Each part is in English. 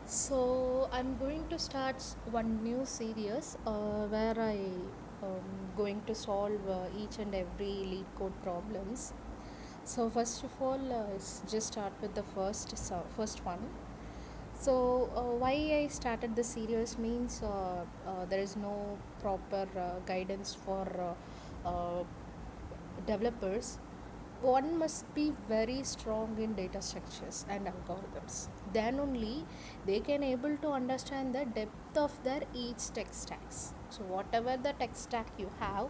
So I'm going to start one new series where I going to solve each and every lead code problems. So first of all, let's just start with the first one. So why I started the series means there is no proper guidance for developers. One must be very strong in data structures and algorithms. Then only they can able to understand the depth of their each tech stacks. So whatever the tech stack you have,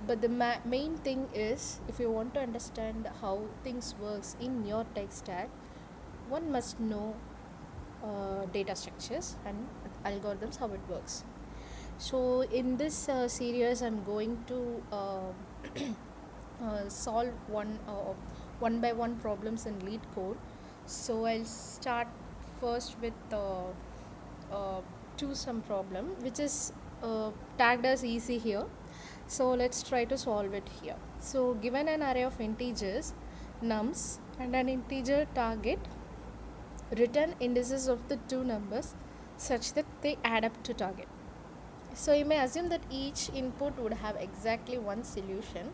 but the main thing is if you want to understand how things works in your tech stack, one must know data structures and algorithms how it works. So in this series I'm going to solve one by one problems in Leet Code. So I'll start first with uh, choose some problem which is tagged as easy here. So let's try to solve it here. So given an array of integers nums and an integer target, return indices of the two numbers such that they add up to target. So you may assume that each input would have exactly one solution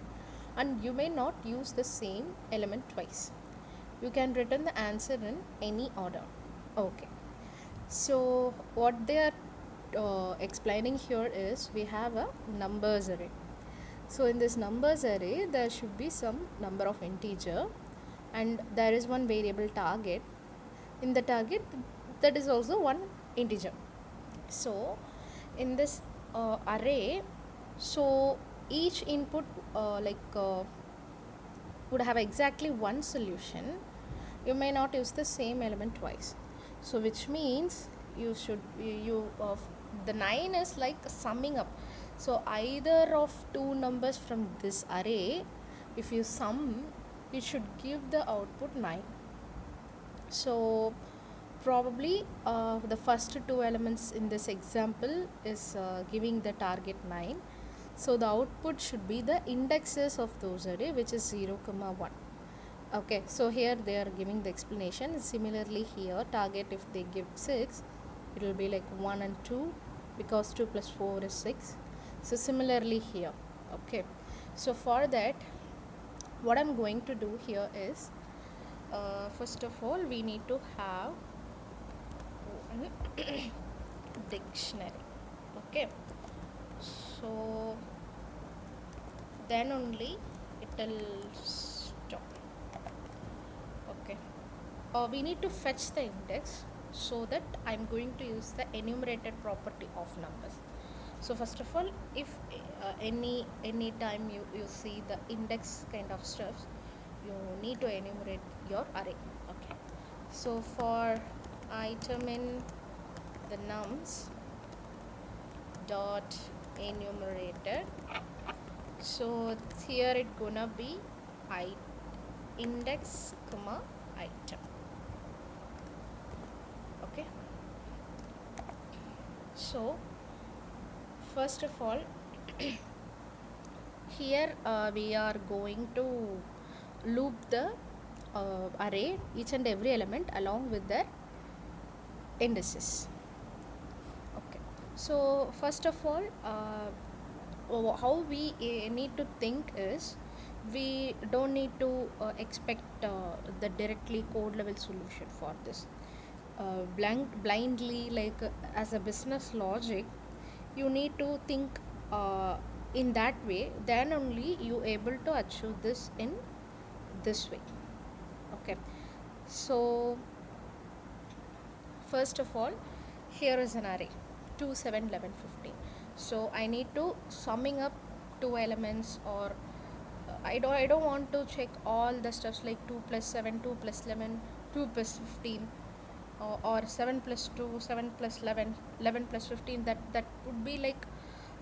and you may not use the same element twice. You can return the answer in any order. Okay. So what they are explaining here is we have a numbers array. So in this numbers array there should be some number of integer and there is one variable target. In the target that is also one integer. So in this array, so each input would have exactly one solution. You may not use the same element twice. So which means you should the 9 is like summing up. So either of two numbers from this array, if you sum, it should give the output 9. So probably the first two elements in this example is giving the target 9. So the output should be the indexes of those array, which is 0 comma 1. Okay, so here they are giving the explanation. Similarly here target, if they give 6, it will be like 1 and 2 because 2 plus 4 is 6. So similarly here. Okay, so for that what I'm going to do here is first of all we need to have one dictionary. Okay, so then only it will stop. Okay, we need to fetch the index, so that I'm going to use the enumerated property of numbers. So first of all, if any time you see the index kind of stuff, you need to enumerate your array. Okay, so for item in the nums dot enumerated, so here it gonna be I index comma item. Okay, so first of all here we are going to loop the array each and every element along with their indices. Okay, so first of all how we need to think is we don't need to expect the directly code level solution for this blindly, like as a business logic you need to think in that way, then only you able to achieve this in this way. Okay, so first of all here is an array 2 7 11 15. So I need to summing up two elements, or I don't want to check all the stuffs like 2 plus 7 2 plus 11 2 plus 15, or 7 plus 2 7 plus 11 11 plus 15. That would be like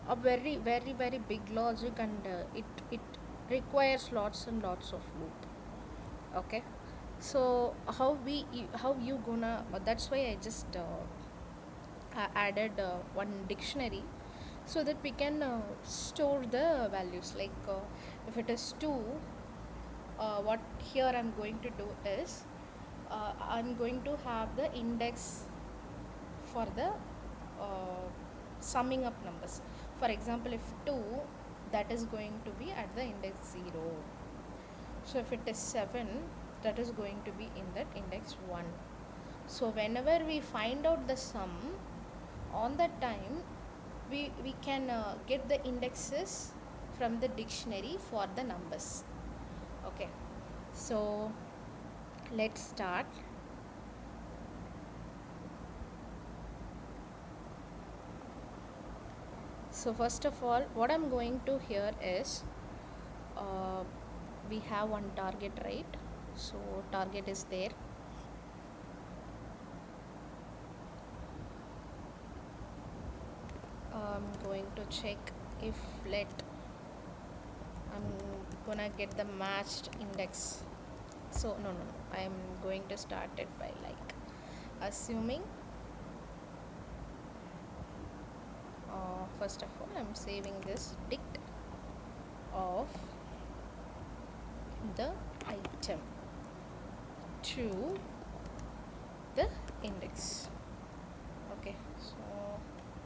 a very very very big logic, and it requires lots and lots of loop. Okay, so how you gonna that's why I just added one dictionary, so that we can store the values. Like if it is 2, what here I'm going to do is I'm going to have the index for the uh, summing up numbers. For example, if 2, that is going to be at the index 0. So if it is 7, that is going to be in that index 1. So whenever we find out the sum, on that time we can get the indexes from the dictionary for the numbers. Okay, so let's start. So first of all, what I'm going to here is uh, we have one target, right? So target is there. I'm going to check if let I'm gonna get the matched index. So no, I'm going to start it by like assuming first of all I'm saving this dict of the item to the index. Okay, so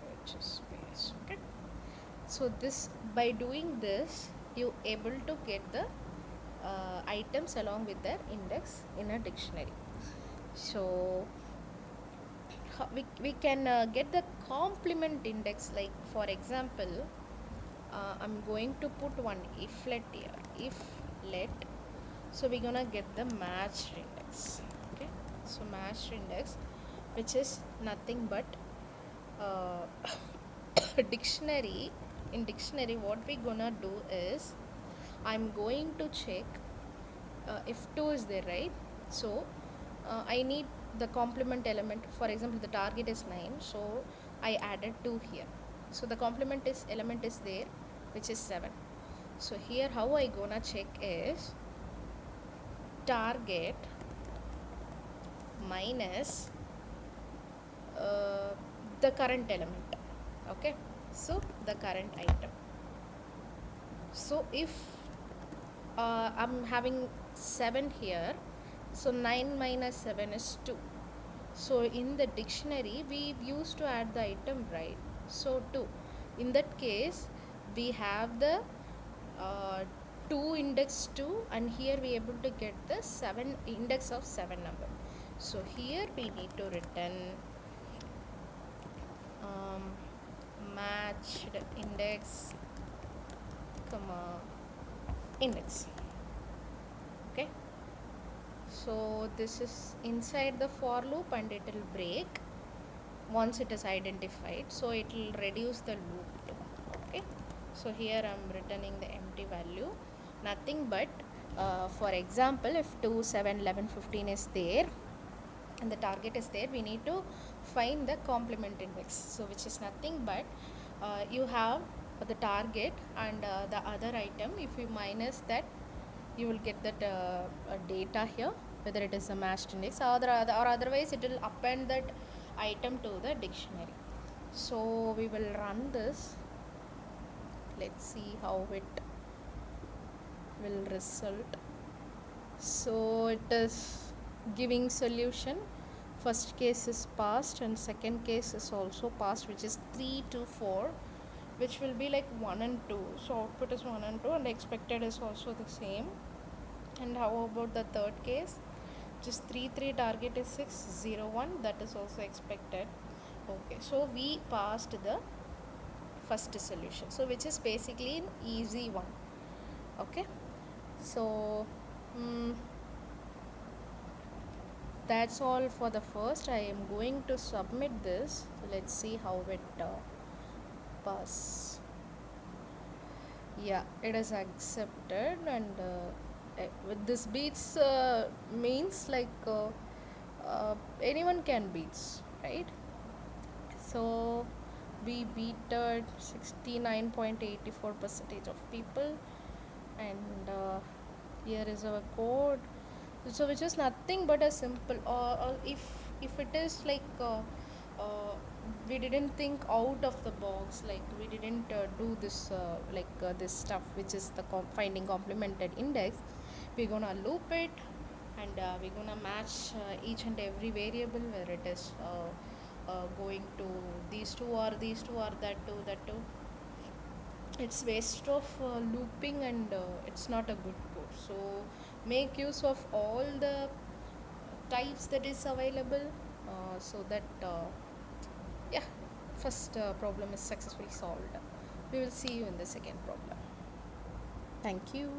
which is space. Okay, so this, by doing this, you able to get the items along with their index in a dictionary. So we can get the complement index, like for example, I'm going to put one if let here, if let, so we're gonna get the matched index. Okay, so matched index, which is nothing but uh, dictionary. In dictionary, what we gonna do is I'm going to check if 2 is there, right? So I need the complement element. For example, the target is 9, so I added 2 here. So the complement is element is there, which is 7. So here how I gonna check is target minus the current element. Okay, so the current item. So if I'm having 7 here, so 9 minus 7 is 2. So in the dictionary we used to add the item, right? So 2. In that case we have the 2 index 2, and here we able to get the 7 index of 7 number. So here we need to return matched index comma index. Okay, so this is inside the for loop and it will break once it is identified, so it will reduce the loop too. Okay, so here I'm returning the empty value, nothing but for example, if 2, 7, 11, 15 is there and the target is there, we need to find the complement index. So which is nothing but you have the target and the other item. If you minus that, you will get that data here, whether it is a matched index or otherwise it will append that item to the dictionary. So we will run this. Let's see how it will result. So it is giving solution. First case is passed and second case is also passed, which is 3 to 4, which will be like 1 and 2. So output is 1 and 2 and expected is also the same. And how about the third case? Just 3 3, target is 6 0 1, that is also expected. Okay, so we passed the first solution, so which is basically an easy one. Okay, so that's all for the first. I am going to submit this. Let's see how it pass. Yeah, it is accepted, and with this beats means like anyone can beats, right? So we beated 69.84% of people, and here is our code. So which is nothing but a simple, or if it is like we didn't think out of the box, like we didn't do this this stuff, which is the finding complemented index. We're gonna loop it, and we're gonna match each and every variable, whether it is going to these two or that two. It's waste of looping, and it's not a good code. So make use of all the types that is available, so that yeah, first problem is successfully solved. We will see you in the second problem. Thank you.